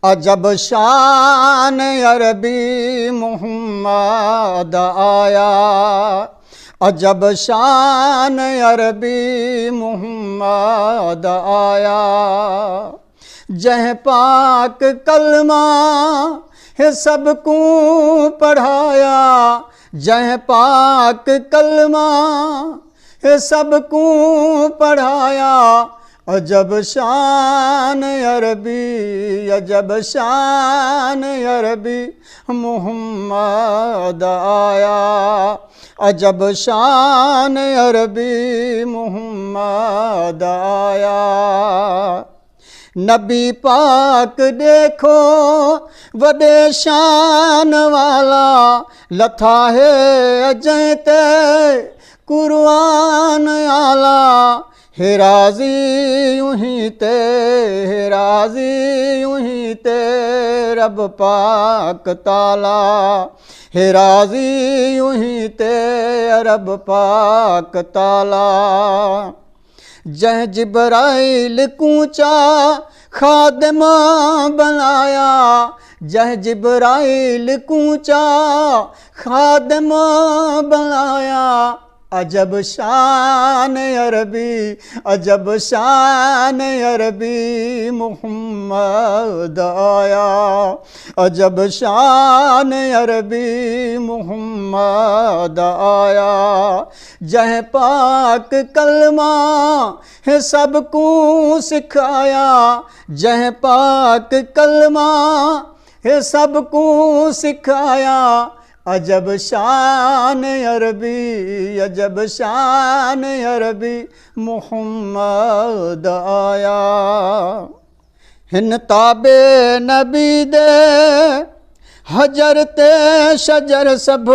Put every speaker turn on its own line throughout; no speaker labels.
अजब शान अरबी मोहम्मद आया, अजब शान अरबी मोहम्मद आया। जह पाक कलमा है सबको पढ़ाया, जह पाक कलमा है सबको पढ़ाया। अजब शान अरबी, अजब शान अरबी मोहम्मद आया, अजब शान अरबी मोहम्मद आया। नबी पाक देखो वडे शान वाला, लथा है अजय ते कुरआन आला। हे राज़ी यूं ही ते, हे राज़ी यूं ही ते रब पाक ताला, हे राज़ी यूं ही ते रब पाक ताला। जह जिब्राइल कूचा खादिमा बनाया, जह जिब्राइल कूचा खादिमा बनाया। अजब शान अरबी, अजब शान अरबी मोहम्मद आया, अजब शान अरबी मोहम्मद आया। जह पाक कलमा है सबको सिखाया, जह पाक कलमा है सबको सिखाया। अजब शान अरबी, अजब शान अरबी मोहम्मद आया। हिन ताबे नबी दे हजर ते शजर सब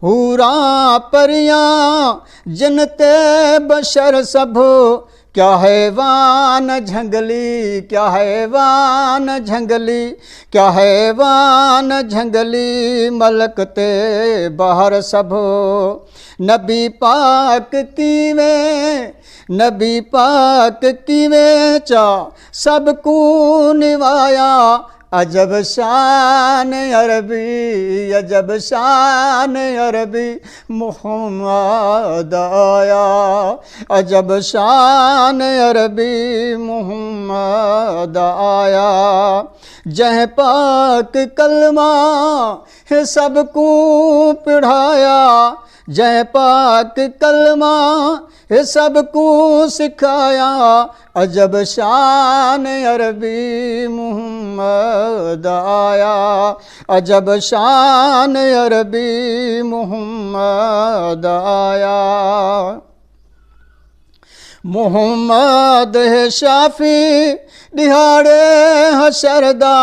हूरा परियां जिन ते बशर सब। क्या हैवान झंगली, क्या हैवान झंगली, क्या हैवान झंगली मलक ते बाहर सब। नबी पाक कीवें, नबी पाक कीवें चा सबको निवाया। अजब शान अरबी, अजब शान अरबी मोहम्मद आया, अजब शान अरबी मोहम्मद आया। जह पाक कलमा है सबको पढ़ाया, जह पाक कलमा है सबको सिखाया। अजब शान अरबी मोहम्मद आया, अजब शान अरबी मोहम्मद आया। मोहम्मद है शाफी दिहाड़े हशरदा,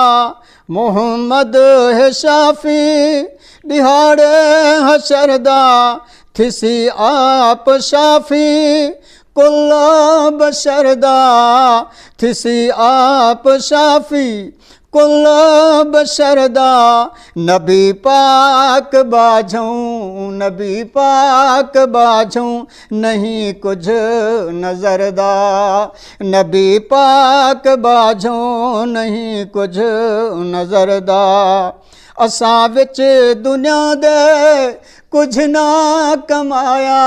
मोहम्मद है शाफी दिहाड़े हशरदा। थिसी आप शाफी कुल्ला बशरदा, थिसी आप शाफी कुल्ला बशरदा। नबी पाक बाझूं, नबी पाक बाझूं नहीं कुछ नजरदा, नबी पाक बाझूं नहीं कुछ नजरदा। असां विच दुनिया दे कुछ ना कमाया,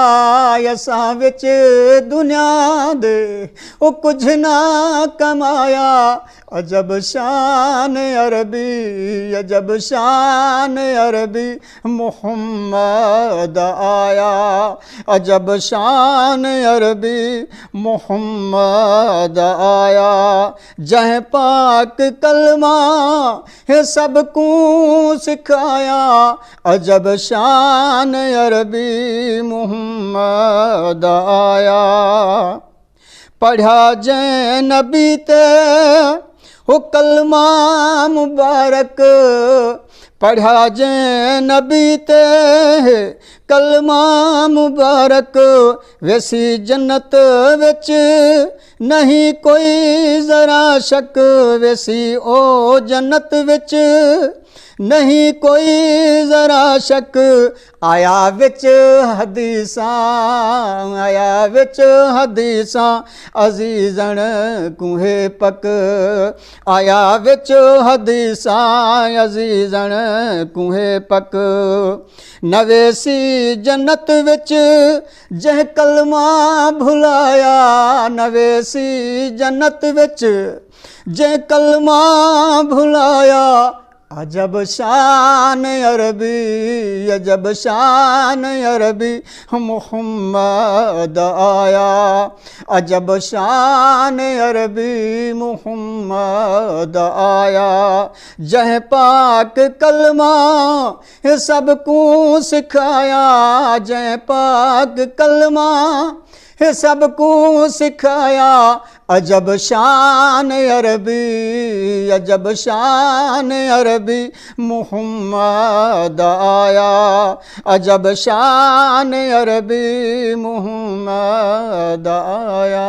असां विच दुनिया दे ओ कुछ ना कमाया। अजब शान अरबी, अजब शान अरबी मोहम्मद आया, अजब शान अरबी मोहम्मद आया। जह पाक कलमा है सबको सिखाया, अजब शान अरबी मोहम्मद आया। पढ़ा जै नबी ते हो कलमा मुबारक, पढ़ा जै नबी ते कलमा मुबारक। वैसी जन्नत विच नहीं कोई ज़रा शक, वैसी ओ जन्नत विच नहीं कोई ज़रा शक आया विच हदीसां, आया विच हदीसां अज़ीज़ण कुहे पक, आया विच हदीसां अज़ीज़ण कुहे पक। नवेसी जन्नत विच जह कलमा भुलाया, नवेसी जन्नत विच जह कलमा भुलाया, अजब शान अरबी, अजब शान अरबी मुहम्मद आया, अजब शान अरबी मुहम्मद आया। जह पाक कलमा सबको सिखाया, जह पाक कलमा सबको सिखाया, अजब शान अरबी, अजब शान अरबी मुहम्मद आया, अजब शान अरबी मुहम्मद आया।